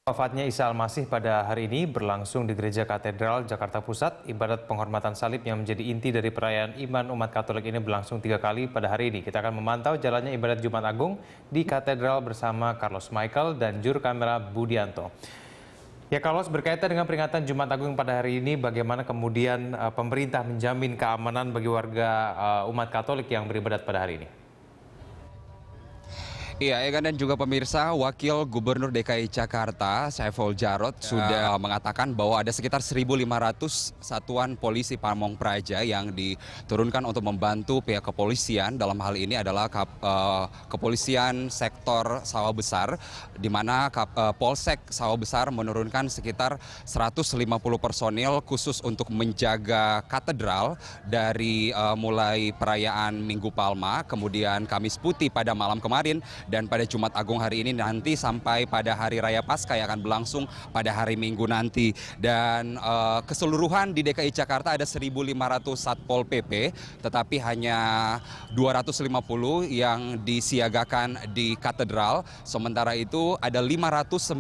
Wafatnya Isa Al-Masih pada hari ini berlangsung di Gereja Katedral Jakarta Pusat. Ibadat penghormatan salib yang menjadi inti dari perayaan iman umat Katolik ini berlangsung 3 kali pada hari ini. Kita akan memantau jalannya ibadat Jumat Agung di Katedral bersama Carlos Michael dan juru kamera Budianto. Ya, Carlos, berkaitan dengan peringatan Jumat Agung pada hari ini, bagaimana kemudian pemerintah menjamin keamanan bagi warga umat Katolik yang beribadat pada hari ini? Iya, Egan dan juga pemirsa, Wakil Gubernur DKI Jakarta, Saiful Jarod, sudah mengatakan bahwa ada sekitar 1.500 satuan polisi Pamong Praja yang diturunkan untuk membantu pihak kepolisian. Dalam hal ini adalah kepolisian sektor Sawah Besar, di mana Polsek Sawah Besar menurunkan sekitar 150 personil khusus untuk menjaga katedral dari mulai perayaan Minggu Palma, kemudian Kamis Putih pada malam kemarin, dan pada Jumat Agung hari ini nanti sampai pada Hari Raya Paskah yang akan berlangsung pada hari Minggu nanti. Dan keseluruhan di DKI Jakarta ada 1.500 Satpol PP, tetapi hanya 250 yang disiagakan di katedral. Sementara itu ada 509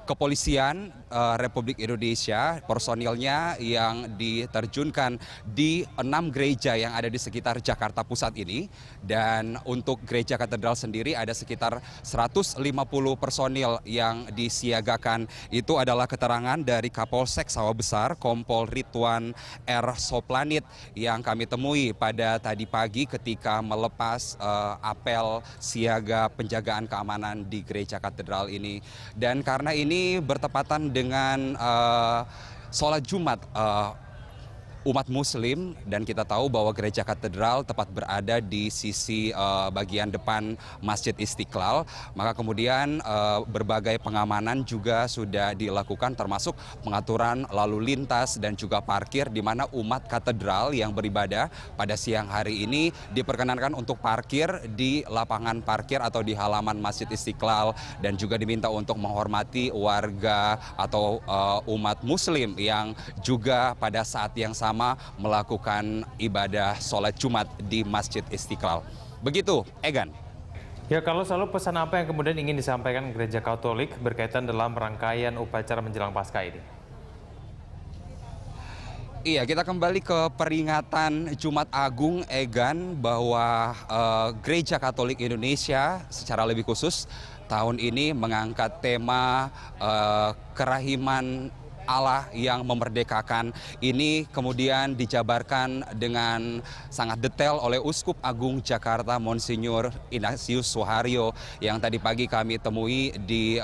kepolisian Republik Indonesia, personilnya yang diterjunkan di 6 gereja yang ada di sekitar Jakarta Pusat ini. Dan untuk gereja katedral sendiri ada sekitar 150 personil yang disiagakan. Itu adalah keterangan dari Kapolsek Sawah Besar, Kompol Ridwan R. Soplanit, yang kami temui pada tadi pagi ketika melepas apel siaga penjagaan keamanan di gereja katedral ini. Dan karena ini bertepatan dengan sholat Jumat umat Muslim, dan kita tahu bahwa gereja katedral tepat berada di sisi bagian depan Masjid Istiqlal, maka kemudian berbagai pengamanan juga sudah dilakukan, termasuk pengaturan lalu lintas dan juga parkir, di mana umat katedral yang beribadah pada siang hari ini diperkenankan untuk parkir di lapangan parkir atau di halaman Masjid Istiqlal, dan juga diminta untuk menghormati warga atau umat Muslim yang juga pada saat yang sama melakukan ibadah sholat Jumat di Masjid Istiqlal. Begitu, Egan. Ya, kalau selalu pesan apa yang kemudian ingin disampaikan Gereja Katolik berkaitan dalam rangkaian upacara menjelang Paskah ini? Iya, kita kembali ke peringatan Jumat Agung, Egan, bahwa Gereja Katolik Indonesia secara lebih khusus tahun ini mengangkat tema kerahiman Allah yang memerdekakan. Ini kemudian dijabarkan dengan sangat detail oleh Uskup Agung Jakarta Monsinyur Ignatius Suharyo, yang tadi pagi kami temui di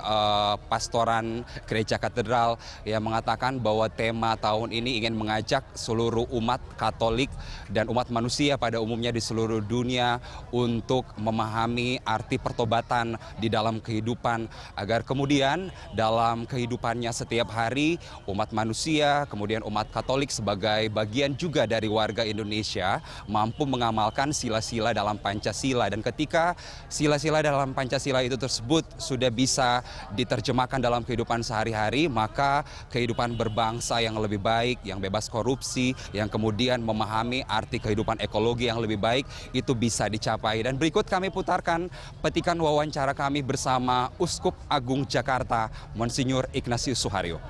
Pastoran Gereja Katedral, yang mengatakan bahwa tema tahun ini ingin mengajak seluruh umat Katolik dan umat manusia pada umumnya di seluruh dunia untuk memahami arti pertobatan di dalam kehidupan, agar kemudian dalam kehidupannya setiap hari umat manusia, kemudian umat Katolik sebagai bagian juga dari warga Indonesia, mampu mengamalkan sila-sila dalam Pancasila. Dan ketika sila-sila dalam Pancasila itu tersebut sudah bisa diterjemahkan dalam kehidupan sehari-hari, maka kehidupan berbangsa yang lebih baik, yang bebas korupsi, yang kemudian memahami arti kehidupan ekologi yang lebih baik, itu bisa dicapai. Dan berikut kami putarkan petikan wawancara kami bersama Uskup Agung Jakarta, Monsinyur Ignatius Suharyo.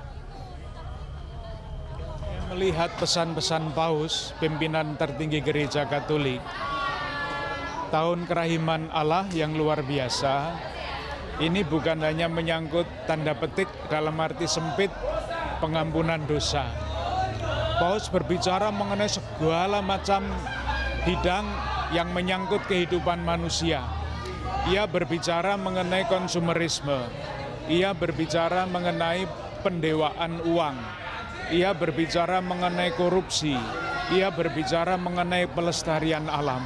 Melihat pesan-pesan Paus, pimpinan tertinggi Gereja Katolik, tahun kerahiman Allah yang luar biasa, ini bukan hanya menyangkut tanda petik dalam arti sempit pengampunan dosa. Paus berbicara mengenai segala macam bidang yang menyangkut kehidupan manusia. Ia berbicara mengenai konsumerisme, ia berbicara mengenai pendewaan uang, ia berbicara mengenai korupsi, ia berbicara mengenai pelestarian alam.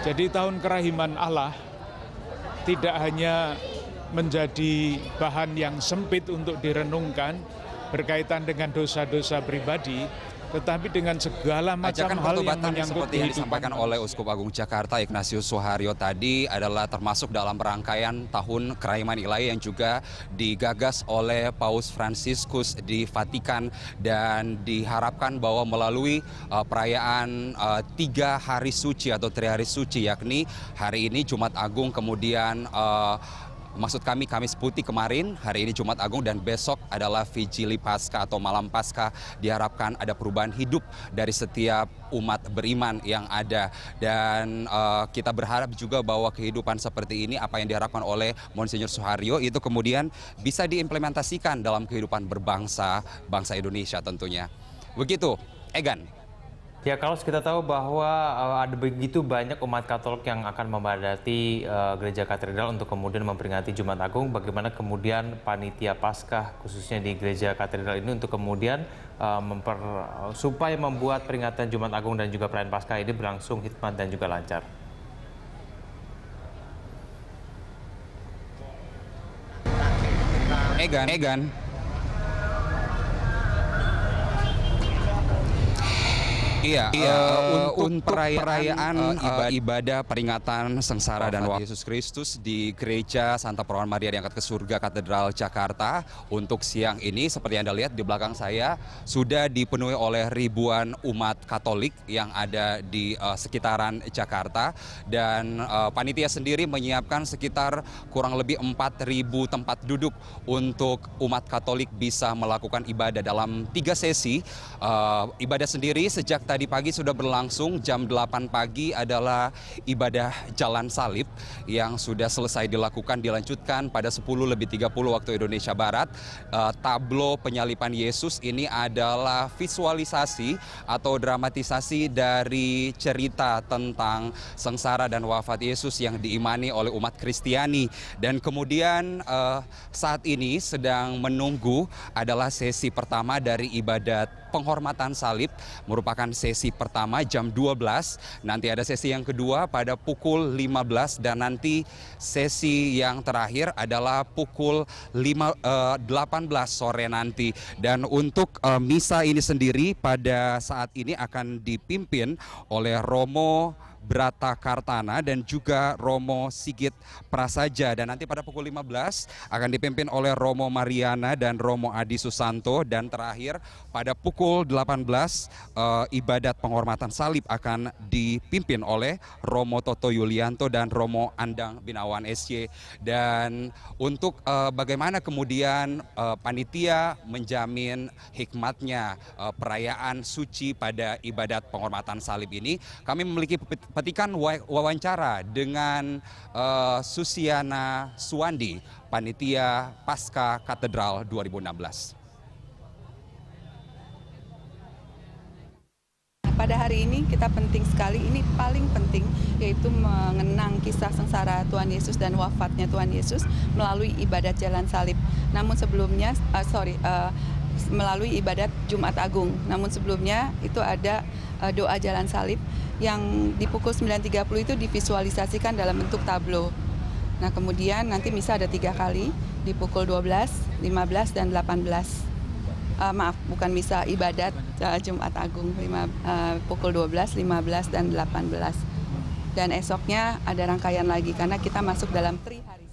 Jadi tahun kerahiman Allah tidak hanya menjadi bahan yang sempit untuk direnungkan berkaitan dengan dosa-dosa pribadi, tetapi dengan segala macam hal yang menyangkut seperti yang kehidupan. disampaikan oleh Uskup Agung Jakarta Ignatius Suharyo tadi adalah termasuk dalam rangkaian tahun kerahiman ilahi yang juga digagas oleh Paus Fransiskus di Vatikan, dan diharapkan bahwa melalui perayaan 3 hari suci atau 3 hari suci, yakni hari ini Jumat Agung, kemudian maksud kami Kamis Putih kemarin, hari ini Jumat Agung, dan besok adalah Vigili Paskah atau Malam Paskah. Diharapkan ada perubahan hidup dari setiap umat beriman yang ada. Dan kita berharap juga bahwa kehidupan seperti ini, apa yang diharapkan oleh Monsinyur Soeharyo, itu kemudian bisa diimplementasikan dalam kehidupan berbangsa, bangsa Indonesia tentunya. Begitu, Egan. Ya, kalau kita tahu bahwa ada begitu banyak umat Katolik yang akan memadati gereja katedral untuk kemudian memperingati Jumat Agung, bagaimana kemudian panitia Paskah khususnya di gereja katedral ini untuk kemudian supaya membuat peringatan Jumat Agung dan juga perayaan Paskah ini berlangsung hikmat dan juga lancar. Egan. Iya, untuk perayaan ibadah peringatan sengsara dan wafat Yesus Kristus di Gereja Santa Perawan Maria Diangkat ke Surga Katedral Jakarta untuk siang ini, seperti Anda lihat di belakang saya, sudah dipenuhi oleh ribuan umat Katolik yang ada di sekitaran Jakarta, dan panitia sendiri menyiapkan sekitar kurang lebih 4.000 tempat duduk untuk umat Katolik bisa melakukan ibadah dalam 3 sesi. Ibadah sendiri sejak tadi pagi sudah berlangsung. Jam 8 pagi adalah ibadah Jalan Salib yang sudah selesai dilakukan, dilanjutkan pada 10:30 waktu Indonesia Barat. Tablo penyalipan Yesus ini adalah visualisasi atau dramatisasi dari cerita tentang sengsara dan wafat Yesus yang diimani oleh umat Kristiani. Dan kemudian saat ini sedang menunggu adalah sesi pertama dari ibadat penghormatan salib, merupakan sesi pertama jam 12, nanti ada sesi yang kedua pada pukul 15, dan nanti sesi yang terakhir adalah pukul 18 sore nanti. Dan untuk misa ini sendiri pada saat ini akan dipimpin oleh Romo Brata Kartana dan juga Romo Sigit Prasaja, dan nanti pada pukul 15 akan dipimpin oleh Romo Mariana dan Romo Adi Susanto, dan terakhir pada pukul 18 ibadat penghormatan salib akan dipimpin oleh Romo Toto Yulianto dan Romo Andang Binawan SY. Dan untuk bagaimana kemudian panitia menjamin hikmatnya perayaan suci pada ibadat penghormatan salib ini, kami memiliki petikan wawancara dengan Susiana Suwandi, panitia Paskah Katedral 2016. Pada hari ini kita penting sekali, ini paling penting, yaitu mengenang kisah sengsara Tuhan Yesus dan wafatnya Tuhan Yesus melalui ibadat Jalan Salib. Namun sebelumnya, melalui ibadat Jumat Agung. Namun sebelumnya itu ada doa Jalan Salib yang di pukul 9.30 itu divisualisasikan dalam bentuk tablo. Nah, kemudian nanti misa ada 3 kali di pukul 12, 15, dan 18. Bukan misa, ibadat Jumat Agung, pukul 12, 15, dan 18. Dan esoknya ada rangkaian lagi karena kita masuk dalam tri hari.